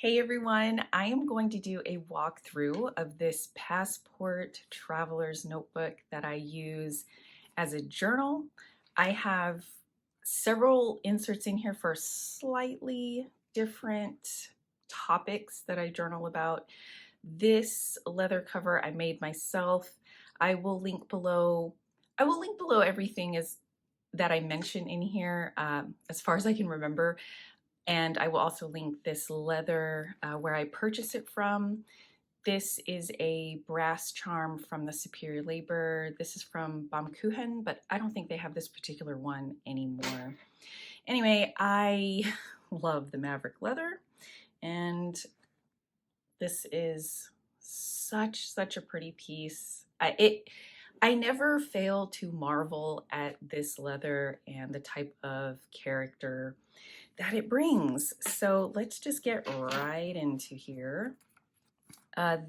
Hey everyone, I am going to do a walkthrough of this Passport Traveler's Notebook that I use as a journal. I have several inserts in here for slightly different topics that I journal about. This leather cover I made myself. I will link below. Everything that I mention in here as far as I can remember. And I will also link this leather where I purchased it from. This is a brass charm from the Superior Labor. This is from Baumkuchen, but I don't think they have this particular one anymore. Anyway, I love the Maverick Leather, and this is such a pretty piece. I never fail to marvel at this leather and the type of character that it brings. So let's just get right into here.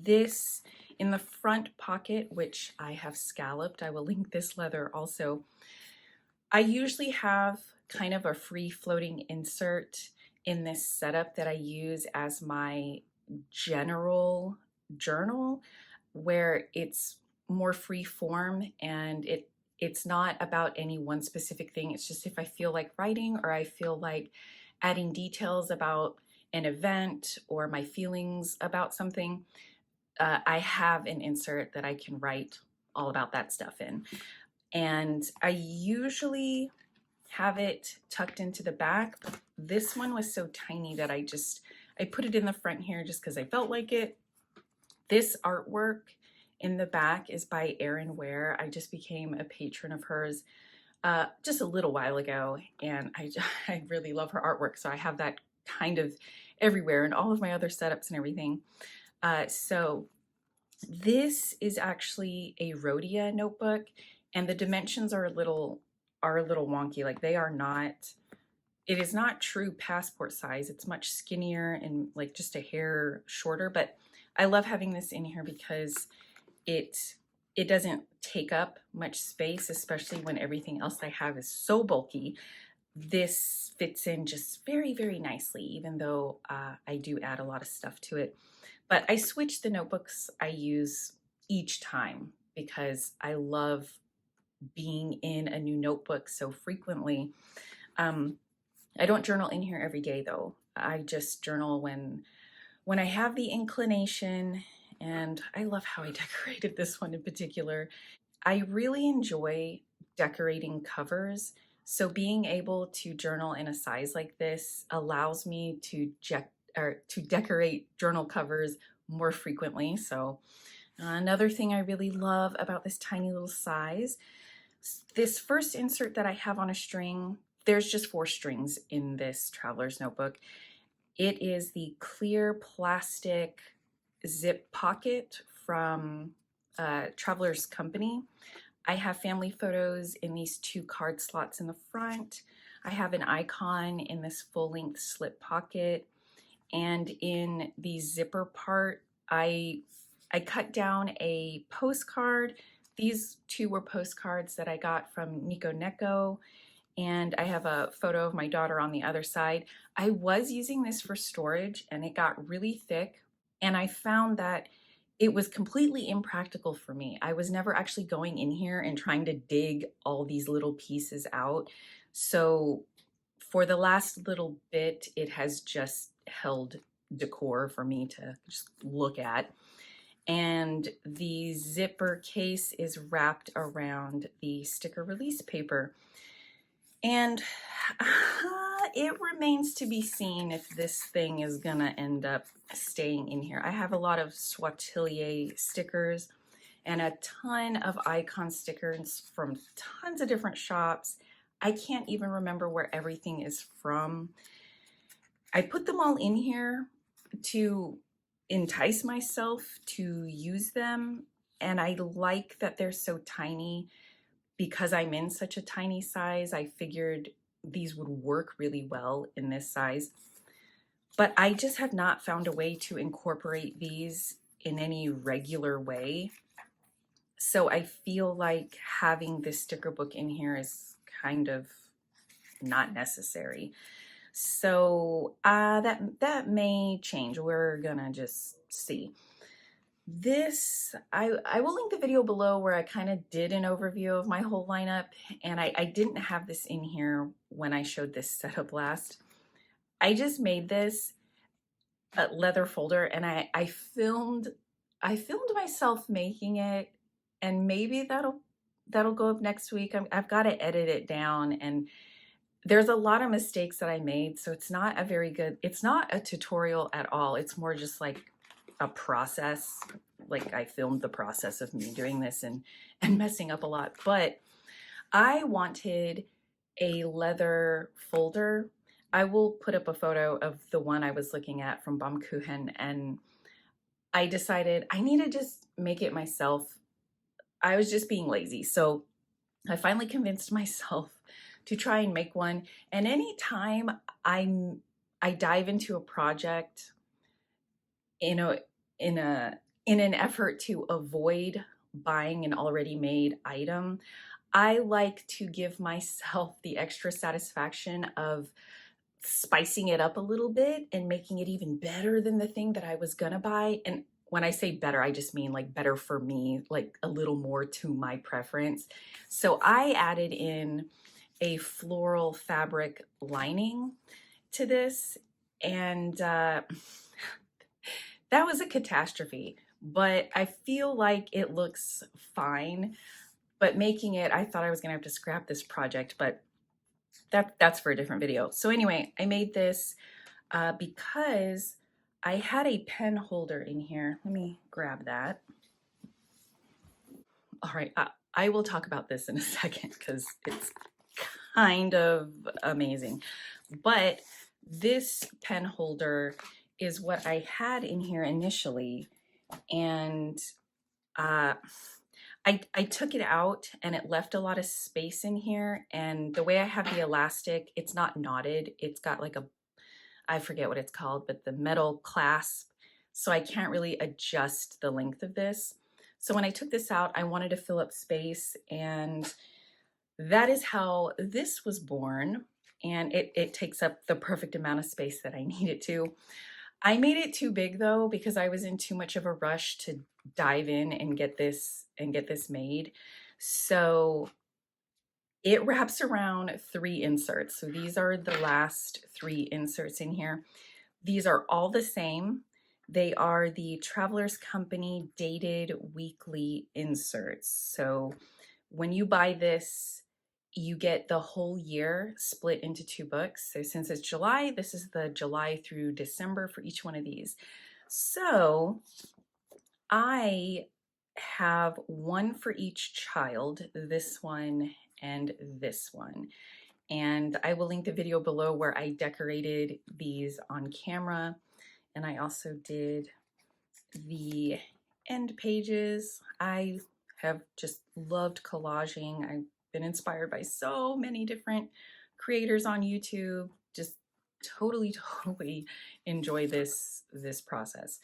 This in the front pocket, which I have scalloped, I will link this leather also. I usually have kind of a free floating insert in this setup that I use as my general journal, where it's more free form and it's not about any one specific thing. It's just if I feel like writing or I feel like adding details about an event or my feelings about something, I have an insert that I can write all about that stuff in. And I usually have it tucked into the back. But this one was so tiny that I put it in the front here just because I felt like it. This artwork in the back is by Erin Ware. I just became a patron of hers just a little while ago, and I really love her artwork, so I have that kind of everywhere in all of my other setups and everything. So this is actually a Rhodia notebook, and the dimensions are a little wonky. Like they are not, it is not true passport size. It's much skinnier and like just a hair shorter, but I love having this in here because it doesn't take up much space, especially when everything else I have is so bulky. This fits in just very nicely, even though I do add a lot of stuff to it. But I switch the notebooks I use each time because I love being in a new notebook so frequently. I don't journal in here every day though. I just journal when I have the inclination, and I love how I decorated this one in particular. I really enjoy decorating covers, so being able to journal in a size like this allows me to decorate journal covers more frequently. So another thing I really love about this tiny little size, this first insert that I have on a string, there's just 4 strings in this traveler's notebook. It is the clear plastic zip pocket from Traveler's Company. I have family photos in these 2 card slots in the front. I have an icon in this full-length slip pocket, and in the zipper part, I cut down a postcard. These 2 were postcards that I got from Niconeco, and I have a photo of my daughter on the other side. I was using this for storage and it got really thick, and I found that it was completely impractical for me. I was never actually going in here and trying to dig all these little pieces out. So for the last little bit, it has just held decor for me to just look at. And the zipper case is wrapped around the sticker release paper. And it remains to be seen if this thing is gonna end up staying in here. I have a lot of Swatelier stickers and a ton of icon stickers from tons of different shops. I can't even remember where everything is from. I put them all in here to entice myself to use them, and I like that they're so tiny. Because I'm in such a tiny size, I figured these would work really well in this size. But I just have not found a way to incorporate these in any regular way. So I feel like having this sticker book in here is kind of not necessary. So that may change. We're gonna just see. This, I will link the video below where I kind of did an overview of my whole lineup, and I didn't have this in here when I showed this setup last. I just made this leather folder, and I filmed myself making it, and maybe that'll go up next week. I've got to edit it down, and there's a lot of mistakes that I made, so it's not a very good, it's not a tutorial at all. It's more just like a process. Like I filmed the process of me doing this and messing up a lot. But I wanted a leather folder. I will put up a photo of the one I was looking at from Baumkuchen, and I decided I need to just make it myself. I was just being lazy. So I finally convinced myself to try and make one. And anytime I dive into a project in an effort to avoid buying an already made item, I like to give myself the extra satisfaction of spicing it up a little bit and making it even better than the thing that I was gonna buy. And when I say better, I just mean like better for me, like a little more to my preference. So I added in a floral fabric lining to this, and that was a catastrophe, but I feel like it looks fine. But making it, I thought I was gonna have to scrap this project, but that's for a different video. So anyway, I made this because I had a pen holder in here. Let me grab that. All right, I will talk about this in a second because it's kind of amazing. But this pen holder is what I had in here initially, and I took it out and it left a lot of space in here. And the way I have the elastic, it's not knotted. It's got like a, I forget what it's called, but the metal clasp. So I can't really adjust the length of this. So when I took this out, I wanted to fill up space, and that is how this was born. And it takes up the perfect amount of space that I need it to. I made it too big though, because I was in too much of a rush to dive in and get this made. So it wraps around 3 inserts. So these are the last 3 inserts in here. These are all the same. They are the Travelers Company dated weekly inserts. So when you buy this, you get the whole year split into 2 books. So since it's July, this is the July through December for each one of these. So I have one for each child, this one and this one. And I will link the video below where I decorated these on camera. And I also did the end pages. I have just loved collaging. I've been inspired by so many different creators on YouTube. Just totally enjoy this process.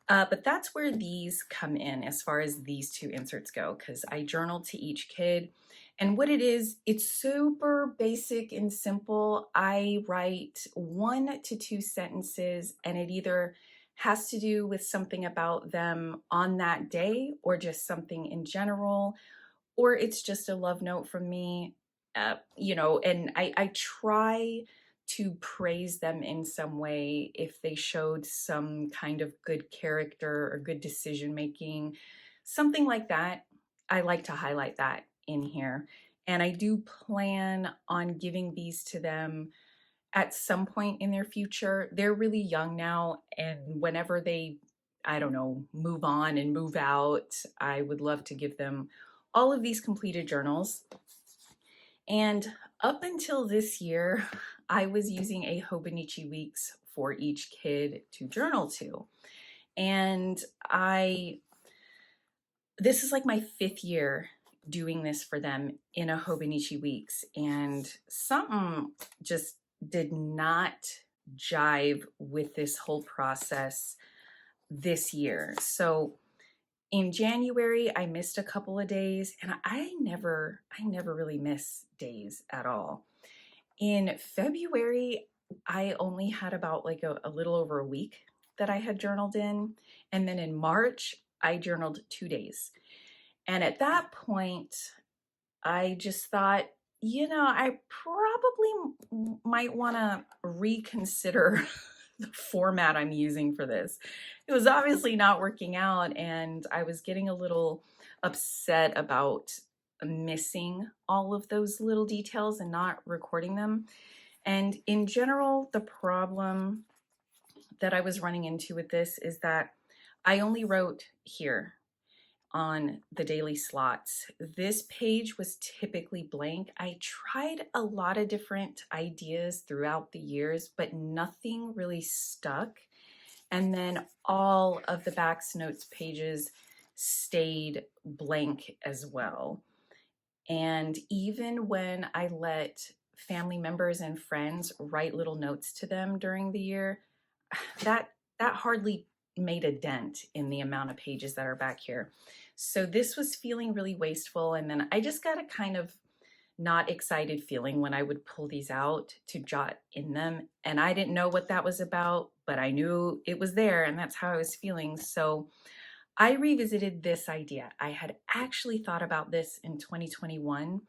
But that's where these come in as far as these 2 inserts go, because I journaled to each kid. And what it is, it's super basic and simple. I write 1 to 2 sentences, and it either has to do with something about them on that day or just something in general, or it's just a love note from me, you know, and I try to praise them in some way if they showed some kind of good character or good decision making, something like that. I like to highlight that in here. And I do plan on giving these to them at some point in their future. They're really young now, and whenever they, I don't know, move on and move out, I would love to give them all of these completed journals. And up until this year, I was using a Hobonichi Weeks for each kid to journal to. And this is like my 5th year doing this for them in a Hobonichi Weeks, and something just did not jive with this whole process this year. So in January, I missed a couple of days, and I never really miss days at all. In February, I only had about like a little over a week that I had journaled in. And then in March, I journaled 2 days. And at that point, I just thought, I probably might want to reconsider the format I'm using for this. It was obviously not working out, and I was getting a little upset about missing all of those little details and not recording them. And in general, the problem that I was running into with this is that I only wrote here on the daily slots. This page was typically blank. I tried a lot of different ideas throughout the years, but nothing really stuck. And then all of the Backs Notes pages stayed blank as well. And even when I let family members and friends write little notes to them during the year, that hardly made a dent in the amount of pages that are back here. So this was feeling really wasteful. And then I just got a kind of not excited feeling when I would pull these out to jot in them. And I didn't know what that was about, but I knew it was there and that's how I was feeling. So I revisited this idea. I had actually thought about this in 2021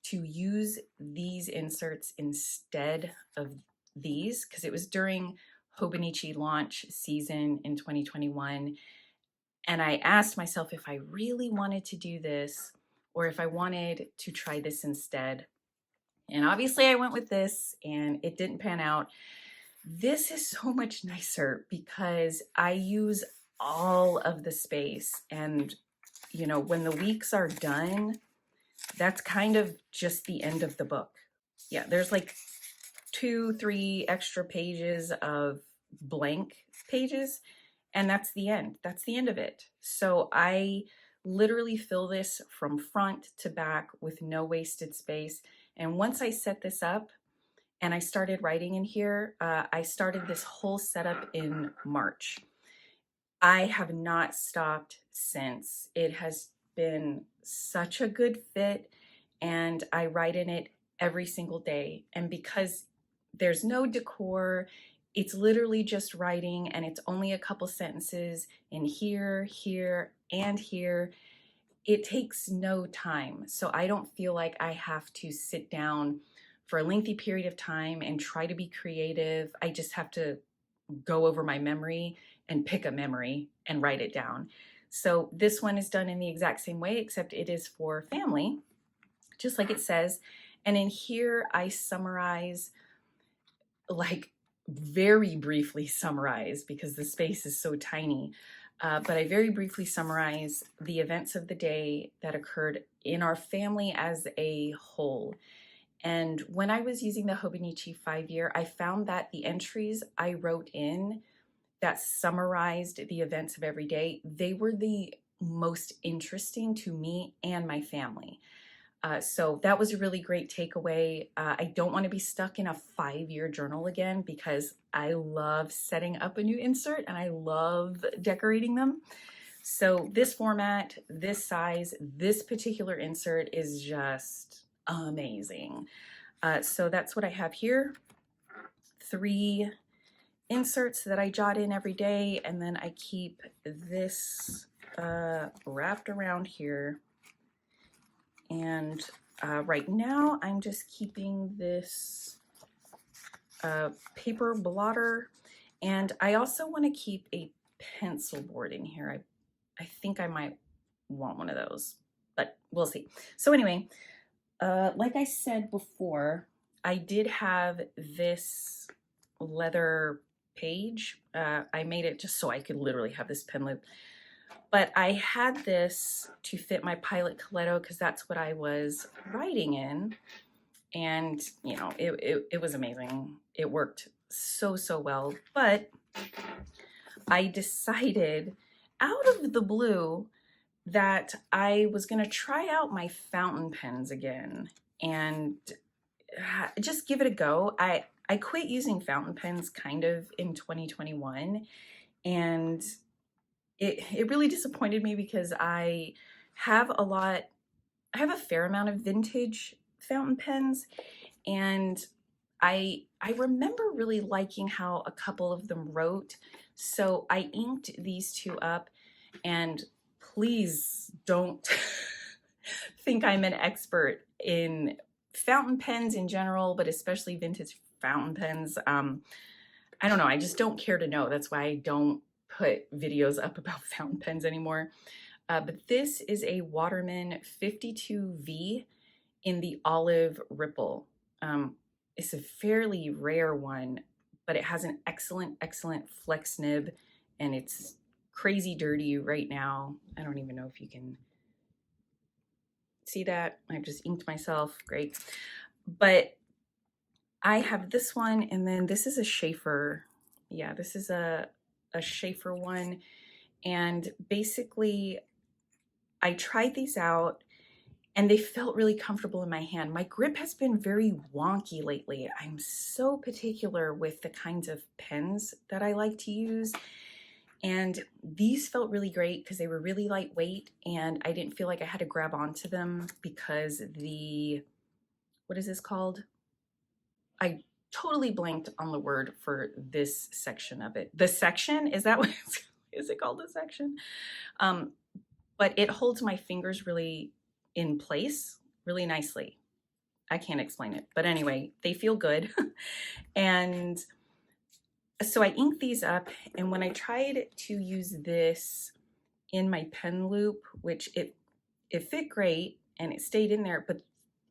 to use these inserts instead of these because it was during Hobonichi launch season in 2021. And I asked myself if I really wanted to do this or if I wanted to try this instead. And obviously I went with this and it didn't pan out. This is so much nicer because I use all of the space. And, when the weeks are done, that's kind of just the end of the book. Yeah, there's like 2-3 extra pages of blank pages, and that's the end. That's the end of it. So I literally fill this from front to back with no wasted space. And once I set this up and I started writing in here, I started this whole setup in March. I have not stopped since. It has been such a good fit, and I write in it every single day. And because there's no decor, it's literally just writing, and it's only a couple sentences in here, here, and here. It takes no time. So I don't feel like I have to sit down for a lengthy period of time and try to be creative. I just have to go over my memory and pick a memory and write it down. So this one is done in the exact same way, except it is for family, just like it says. And in here, I summarize, like very briefly summarize because the space is so tiny. But I very briefly summarize the events of the day that occurred in our family as a whole. And when I was using the Hobonichi 5-year, I found that the entries I wrote in that summarized the events of every day, they were the most interesting to me and my family. So that was a really great takeaway. I don't want to be stuck in a 5-year journal again because I love setting up a new insert and I love decorating them. So this format, this size, this particular insert is just amazing. So that's what I have here. 3 inserts that I jot in every day, and then I keep this wrapped around here. And right now I'm just keeping this paper blotter, and I also want to keep a pencil board in here. I think I might want one of those, but we'll see. So anyway, like I said before, I did have this leather page. I made it just so I could literally have this pen loop. But I had this to fit my Pilot Coletto because that's what I was writing in. And, it was amazing. It worked so, so well. But I decided out of the blue that I was going to try out my fountain pens again and just give it a go. I quit using fountain pens kind of in 2021, and it really disappointed me because I have a fair amount of vintage fountain pens, and I remember really liking how a couple of them wrote, so I inked these two up. And please don't think I'm an expert in fountain pens in general, but especially vintage fountain pens. I don't know, I just don't care to know. That's why I don't put videos up about fountain pens anymore. But this is a Waterman 52V in the olive ripple. It's a fairly rare one, but it has an excellent flex nib, and it's crazy dirty right now. I don't even know if you can see that. I've just inked myself, great. But I have this one, and then this is a Schaefer. Yeah, this is a Schaefer one. And basically, I tried these out and they felt really comfortable in my hand. My grip has been very wonky lately. I'm so particular with the kinds of pens that I like to use. And these felt really great because they were really lightweight and I didn't feel like I had to grab onto them because what is this called? I totally blanked on the word for this section of it. The section, is that what is it called, the section? But it holds my fingers really in place really nicely. I can't explain it, but anyway, they feel good. And so I inked these up, and when I tried to use this in my pen loop, which it fit great and it stayed in there, but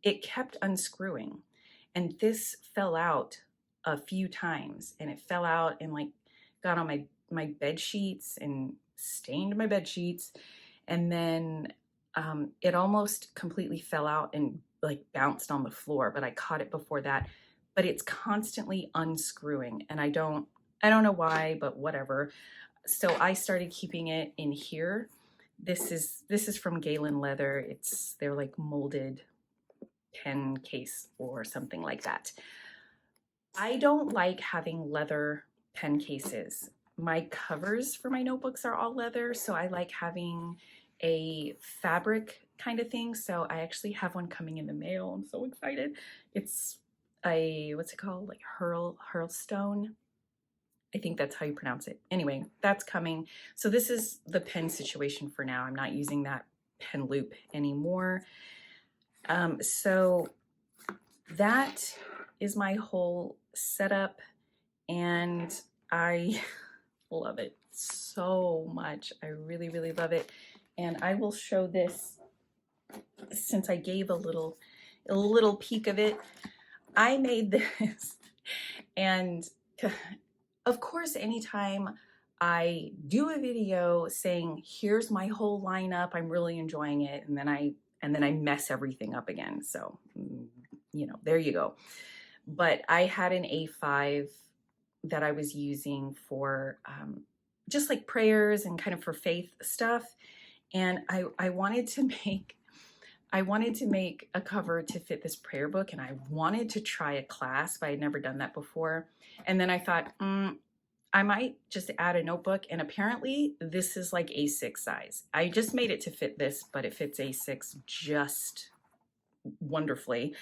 it kept unscrewing. And this fell out a few times, and it fell out and like got on my bed sheets and stained my bed sheets. And then it almost completely fell out and like bounced on the floor, but I caught it before that. But it's constantly unscrewing, and I don't know why, but whatever. So I started keeping it in here. This is from Galen Leather. They're like molded pen case or something like that. I don't like having leather pen cases. My covers for my notebooks are all leather, so I like having a fabric kind of thing. So I actually have one coming in the mail. I'm so excited. It's a, what's it called? Like Hurlstone. I think that's how you pronounce it. Anyway, that's coming. So this is the pen situation for now. I'm not using that pen loop anymore. So that is my whole setup, and I love it so much. I really, really love it. And I will show this since I gave a little peek of it. I made this, and of course, anytime I do a video saying, here's my whole lineup, I'm really enjoying it, and then I mess everything up again. So, you know, there you go. But I had an A5 that I was using for just like prayers and kind of for faith stuff. And I wanted to make a cover to fit this prayer book, and I wanted to try a clasp. I had never done that before. And then I thought, I might just add a notebook, and apparently this is like A6 size. I just made it to fit this, but it fits A6 just wonderfully.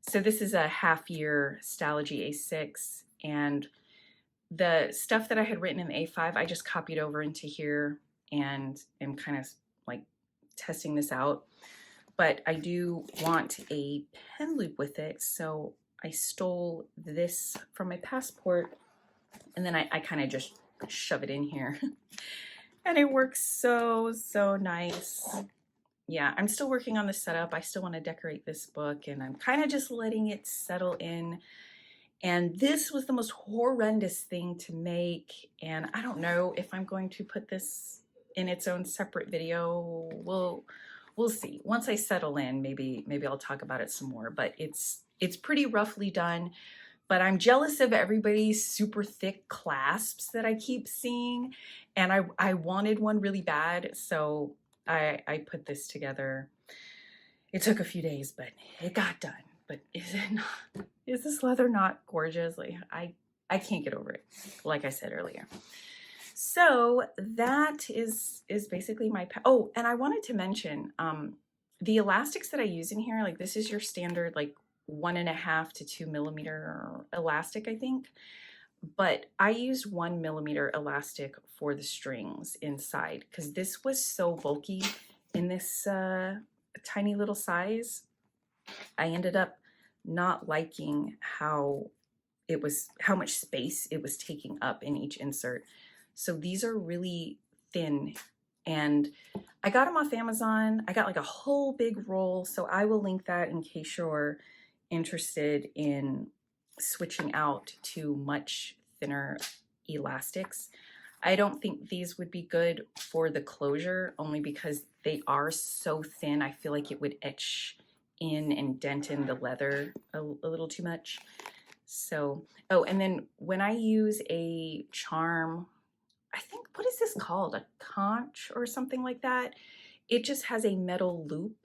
So this is a half-year Stalogy A6, and the stuff that I had written in the A5, I just copied over into here and am kind of like testing this out. But I do want a pen loop with it, so I stole this from my passport, and then I kind of just shove it in here. And it works so nice. Yeah, I'm still working on the setup. I still want to decorate this book, and I'm kind of just letting it settle in. And this was the most horrendous thing to make, and I don't know if I'm going to put this in its own separate video. We'll see. Once I settle in, maybe I'll talk about it some more, but it's pretty roughly done. But I'm jealous of everybody's super thick clasps that I keep seeing, and I wanted one really bad, so I put this together. It took a few days, but it got done. But is this leather not gorgeous? Like I can't get over it, like I said earlier. So that is basically my, oh, and I wanted to mention, the elastics that I use in here, like this is your standard, like 1.5 to 2 millimeter elastic, I think. But I used 1 millimeter elastic for the strings inside because this was so bulky in this tiny little size. I ended up not liking how much space it was taking up in each insert. So these are really thin, and I got them off Amazon. I got like a whole big roll, so I will link that in case you're interested in switching out to much thinner elastics. I don't think these would be good for the closure, only because they are so thin. I feel like it would etch in and dent in the leather a little too much. So, oh, and then when I use a charm, I think, what is this called? A conch or something like that? It just has a metal loop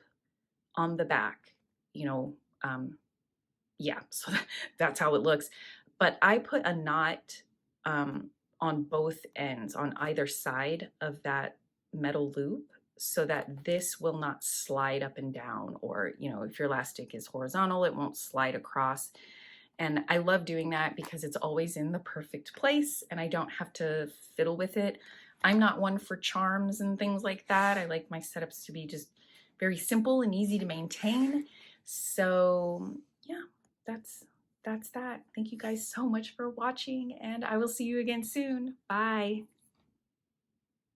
on the back, you know, yeah, so that's how it looks. But I put a knot on both ends, on either side of that metal loop, so that this will not slide up and down, or, you know, if your elastic is horizontal, it won't slide across. And I love doing that because it's always in the perfect place and I don't have to fiddle with it. I'm not one for charms and things like that. I like my setups to be just very simple and easy to maintain. So yeah, that's that. Thank you guys so much for watching, and I will see you again soon. Bye.